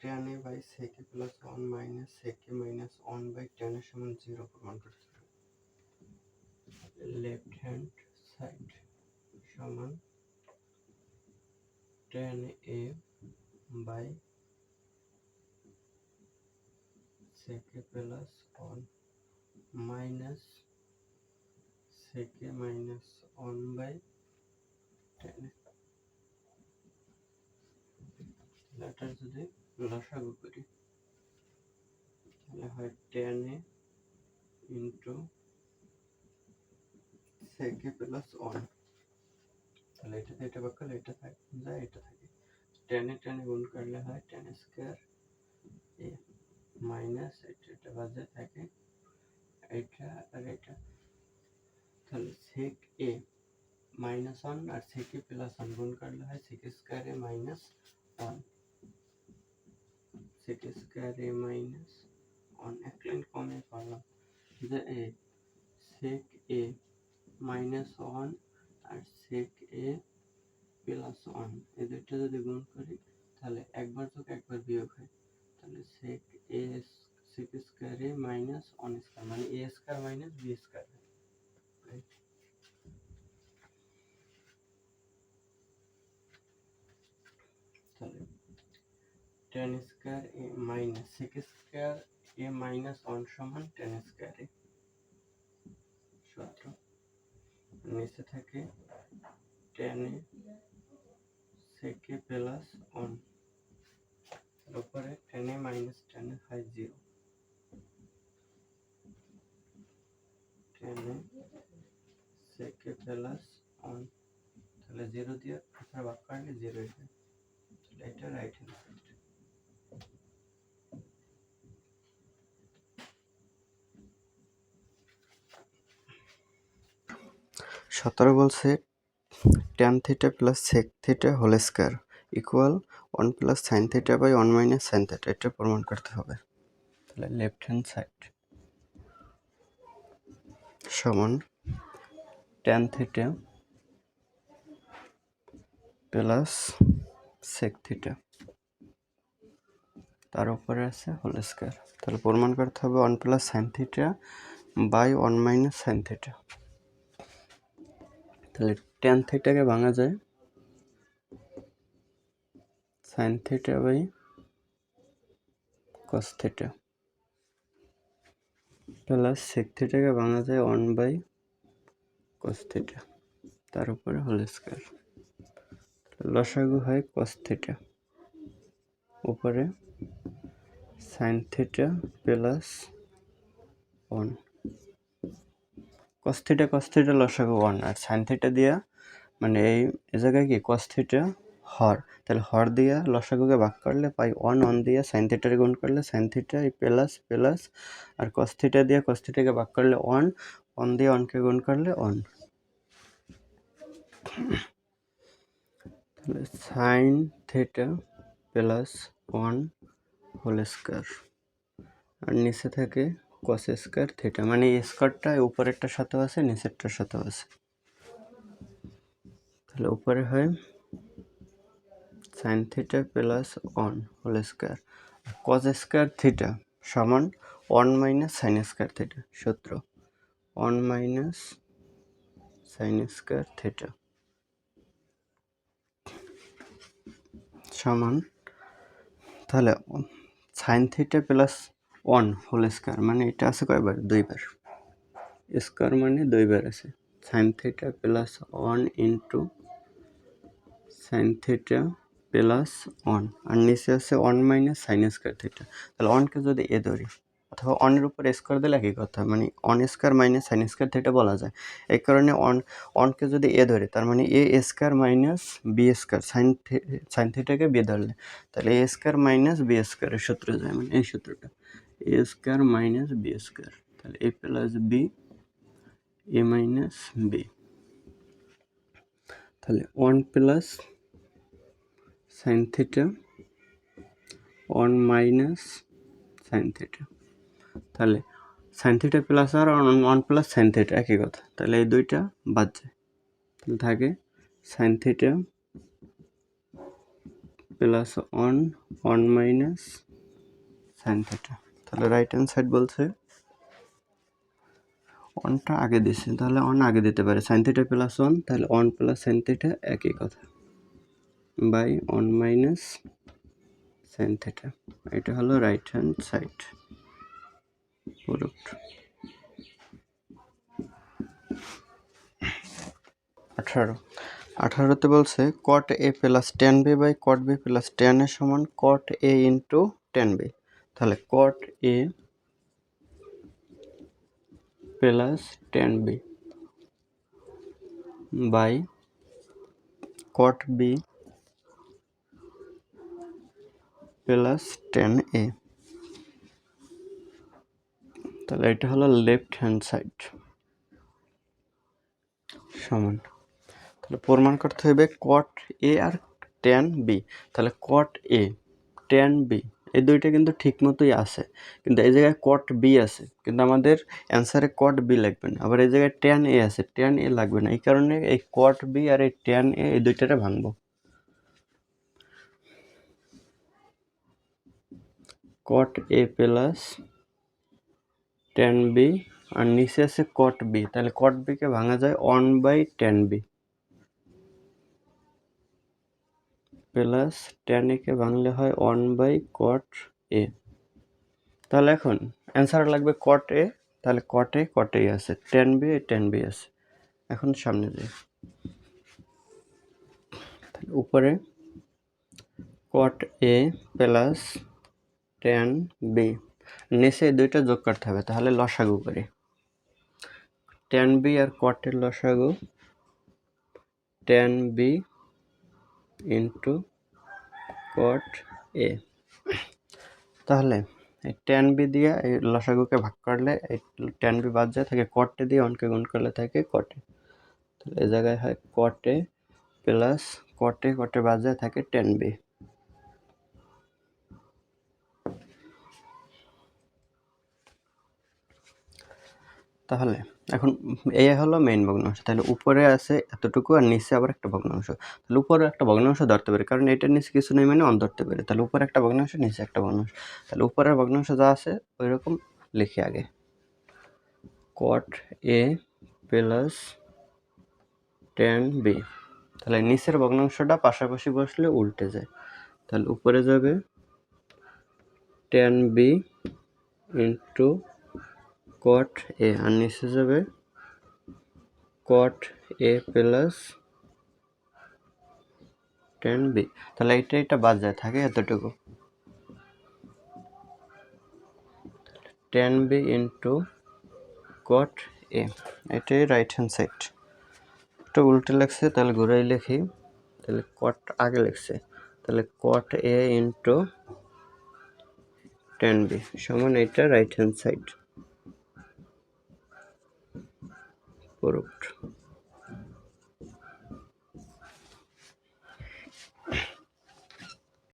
tan a by sec a plus 1 minus sec a minus 1 by tan a সমান 0 প্রমাণ করতে হবে। Left hand side সমান tan a by sec a plus 1 minus sec a minus 1 by tan a। এটার যদি লসাগু করি তাহলে হয় tan a into sec a plus 1, তাহলে এটাতে এটা ভাগ করলে এটা থাকে যায়, এটা থাকে tan a গুণ করলে হয় tan স্কয়ার a মাইনাস এটা বাজে থাকে এটা আর এটা, তাহলে sec a minus 1 R sec a plus 1 গুণ করলে হয় sec square a minus 1, sec square a minus 1 এক লাইন কমে পারলাম যে a sec a minus 1 R sec a plus 1 এই দুইটা যদি গুণ করি তাহলে একবার যোগ একবার বিয়োগ হয়, তাহলে sec a sec square a minus 1 square মানে a square minus b square, তাহলে tan square a minus sec square a minus 1 সমান tan স্কয়ার a সূত্র, নিচে থাকে tan a sec a plus 1 উপরে tan a minus tan a হয় 0, tan a sec a plus 1 তাহলে 0 দিয়ে এটা ভাগ করলে 0 হয়, তাহলে এটা রাইট হ্যান্ড সাইড। 17 বলছে tan theta plus sec theta whole square equal 1 plus sin theta by 1 minus sin theta, এটা প্রমাণ করতে হবে। তাহলে লেফট হ্যান্ড সাইড সমান tan theta plus sec theta তার উপরে আছে হোল স্কয়ার, তাহলে প্রমাণ করতে হবে 1 plus sin theta by 1 minus sin theta, তাহলে tan theta কে ভাঙা যায় sin theta by cos theta plus sec theta কে ভাঙা যায় 1 by cos theta তার উপরে হোল স্কয়ার, লসাগু হয় cos theta উপরে sin theta plus 1 cos theta লসাগু 1 আর sin theta দিয়া মানে এই জায়গায় কি cos theta হর, তাহলে হর দিয়া লসাগুকে ভাগ করলে পাই 1 দিয়ে sin theta গুণ করলে sin theta প্লাস প্লাস আর cos theta দিয়ে cos theta কে ভাগ করলে 1 দিয়ে 1 কে গুণ করলে 1, তাহলে sin theta plus 1 whole square আর নিচে থাকে cos স্কয়ার থিটা মানে এই স্কয়ারটা উপরেরটার সাথেও আছে নিচেরটার সাথেও আছে, তাহলে উপরে হয় sin theta plus 1 whole square cos square theta সমান 1 মাইনাস sin স্কয়ার থিটা, সূত্র 1 মাইনাস sin স্কয়ার থিটা সমান, তাহলে sin theta plus 1 whole square মানে এটা আছে কয়বার দুইবার, স্কয়ার মানে দুইবার আছে sin theta plus 1 into sin theta plus 1 আর নিচে আছে 1 মাইনাস sin স্কয়ার থিটা, তাহলে 1 কে যদি এ ধরি অথবা 1 এর উপর স্কয়ার দিলে একই কথা মানে 1 square minus sin square theta বলা যায়, এই কারণে 1 কে যদি এ ধরি তার মানে a square minus b square sin theta K b ধরলে তাহলে a স্কয়ার মাইনাস b স্কয়ারের সূত্র যায় মানে এই সূত্রটা a square minus b square, তাহলে a plus b a minus b, তাহলে 1 plus sin theta 1 minus sin theta, তাহলে sin theta প্লাস আর 1 প্লাস sin theta একই কথা, তাহলে এই দুইটা বাদ যায়, তাহলে থাকে sin theta plus one minus sine theta. তাহলে রাইট হ্যান্ড সাইড বলছে ওয়ানটা আগে দিছে, তাহলে ওয়ান আগে দিতে পারে, সাইন থিটা প্লাস ওয়ান, তাহলে ওয়ান প্লাস সাইন থিটা একই কথা, by one minus sine theta. এটা হলো রাইট হ্যান্ড সাইড প্রুফড। 18তে বলছে cot A plus tan B by cot B plus tan A সমান cot A into tan B. তাহলে cot A plus tan B by cot B plus tan এ। তাহলে এটা হলো left hand side সমান। তাহলে প্রমাণ করতে হবে কট এ আর টেন বি। তাহলে কট এ টেন বি এই দুইটা কিন্তু ঠিক মতোই আছে, কিন্তু এই জায়গায় কট বি আছে, কিন্তু আমাদের অ্যান্সারে কট বি লাগবে না। আবার এই জায়গায় টেন এ আছে, টেন এ লাগবে না। এই কারণে এই কট বি আর এই টেন এ এই দুইটারে ভাঙবো। Cot A plus tan B আর নিচে আছে কট বি, তাহলে কট বিকে ভাঙা যায় one by tan B plus tan একে ভাঙলে হয় ওয়ান বাই কট এ। তাহলে এখন অ্যান্সার লাগবে কট এ, তাহলে কট এ আছে, টেন বি আছে। এখন সামনে যাই, তাহলে উপরে কট এ প্লাস টেন বি, নিচে দুইটা যোগ করতে হবে, তাহলে লসাগু করি। টেন বি আর কটের লসাগু টেন বি ইন্টু কট এ। তাহলে এই টেন বি দিয়ে এই লসাগুকে ভাগ করলে এই টেন বি বাদ যায়, থাকে কটে দিয়ে অনকে গুণ করলে থাকে কটে। তাহলে এই জায়গায় হয় কটে প্লাস কটে বাদ যায় থাকে টেন বি। তাহলে এখন এই হলো মেইন ভগ্নাংশ। তাহলে উপরে আছে এতটুকু আর নিচে আবার একটা ভগ্নাংশ। তাহলে উপরে একটা ভগ্নাংশ ধরতে পারি, কারণ এটার নিচে কিছু নেই মানে অন ধরতে পারি। তাহলে উপরে একটা ভগ্নাংশ, নিচে একটা ভগ্নাংশ। তাহলে উপরের ভগ্নাংশ যা আছে ওই রকম লিখি আগে, কট এ প্লাস টেন বি। তাহলে নিচের ভগ্নাংশটা পাশাপাশি বসলে উল্টে যায়। তাহলে উপরে যাবে টেন বি ইন্টু কট এ আর নিচে যাবে কট এ প্লাস টেন বি। তাহলে এটা বাদ যায়, থাকে এতটুকু টেন বি ইন্টু কট এ। এটাই রাইট হ্যান্ড সাইড। এটা উল্টে লাগছে, তাহলে ঘুরাই লিখি। তাহলে কট আগে লিখছে, তাহলে cot A into tan B সমান এটা রাইট হ্যান্ড সাইড প্রুফড।